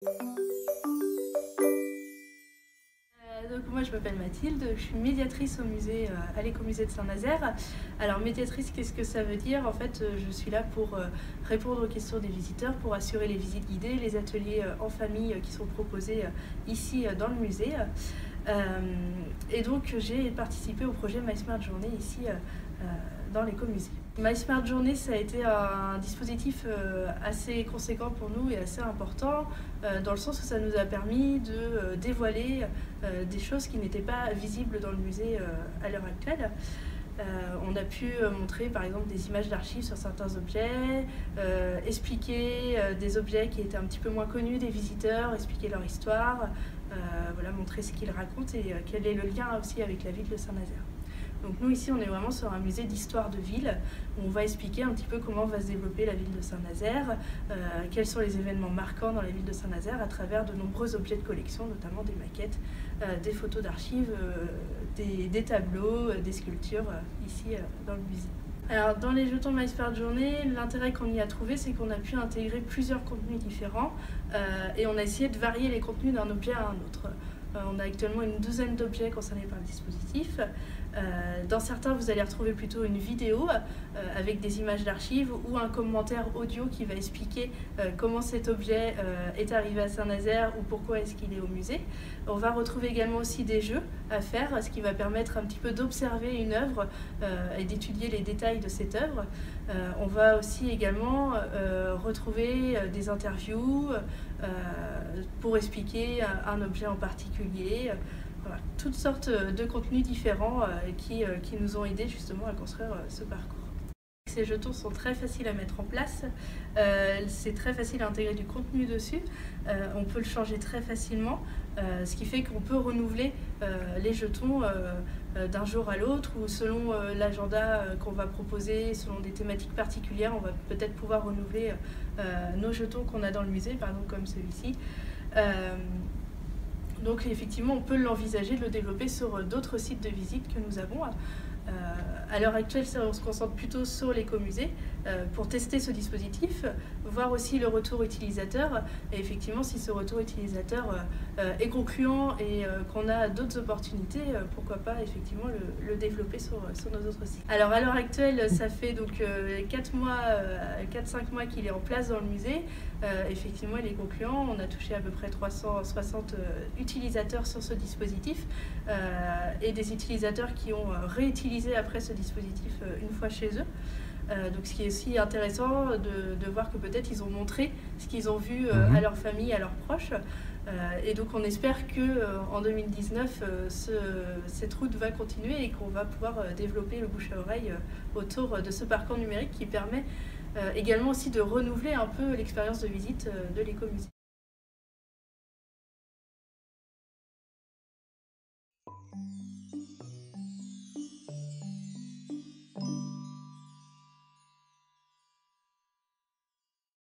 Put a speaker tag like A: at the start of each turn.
A: Donc moi je m'appelle Mathilde, je suis médiatrice au musée, à l'écomusée de Saint-Nazaire. Alors médiatrice, qu'est-ce que ça veut dire? En fait, je suis là pour répondre aux questions des visiteurs, pour assurer les visites guidées, les ateliers en famille qui sont proposés ici dans le musée. Et donc j'ai participé au projet My Smart Journée ici dans l'écomusée. My Smart Journée, ça a été un dispositif assez conséquent pour nous et assez important, dans le sens où ça nous a permis de dévoiler des choses qui n'étaient pas visibles dans le musée à l'heure actuelle. On a pu montrer par exemple des images d'archives sur certains objets, expliquer des objets qui étaient un petit peu moins connus des visiteurs, expliquer leur histoire, voilà, montrer ce qu'ils racontent et quel est le lien aussi avec la ville de Saint-Nazaire. Donc nous ici on est vraiment sur un musée d'histoire de ville où on va expliquer un petit peu comment va se développer la ville de Saint-Nazaire, quels sont les événements marquants dans la ville de Saint-Nazaire à travers de nombreux objets de collection, notamment des maquettes, des photos d'archives, des tableaux, des sculptures ici dans le musée. Alors dans les jetons My Smart Journée, l'intérêt qu'on y a trouvé, c'est qu'on a pu intégrer plusieurs contenus différents et on a essayé de varier les contenus d'un objet à un autre. On a actuellement une douzaine d'objets concernés par le dispositif. Dans certains, vous allez retrouver plutôt une vidéo avec des images d'archives ou un commentaire audio qui va expliquer comment cet objet est arrivé à Saint-Nazaire ou pourquoi est-ce qu'il est au musée. On va retrouver également aussi des jeux à faire, ce qui va permettre un petit peu d'observer une œuvre et d'étudier les détails de cette œuvre. On va aussi également retrouver des interviews pour expliquer un objet en particulier. Voilà, toutes sortes de contenus différents qui nous ont aidés justement à construire ce parcours. Ces jetons sont très faciles à mettre en place, c'est très facile à intégrer du contenu dessus, on peut le changer très facilement, ce qui fait qu'on peut renouveler les jetons d'un jour à l'autre ou selon l'agenda qu'on va proposer, selon des thématiques particulières, on va peut-être pouvoir renouveler nos jetons qu'on a dans le musée, par exemple comme celui-ci. Donc effectivement, on peut l'envisager de le développer sur d'autres sites de visite que nous avons. À l'heure actuelle, on se concentre plutôt sur l'écomusée pour tester ce dispositif, voir aussi le retour utilisateur. Et effectivement, si ce retour utilisateur est concluant et qu'on a d'autres opportunités, pourquoi pas effectivement le développer sur nos autres sites. Alors à l'heure actuelle, ça fait donc 4-5 mois qu'il est en place dans le musée. Effectivement, il est concluant. On a touché à peu près 360 utilisateurs sur ce dispositif et des utilisateurs qui ont réutilisé après ce dispositif une fois chez eux. Donc ce qui est aussi intéressant de voir que peut-être ils ont montré ce qu'ils ont vu à leur famille, à leurs proches. Et donc on espère qu'en 2019, cette route va continuer et qu'on va pouvoir développer le bouche à oreille autour de ce parcours numérique qui permet également aussi de renouveler un peu l'expérience de visite de l'écomusée.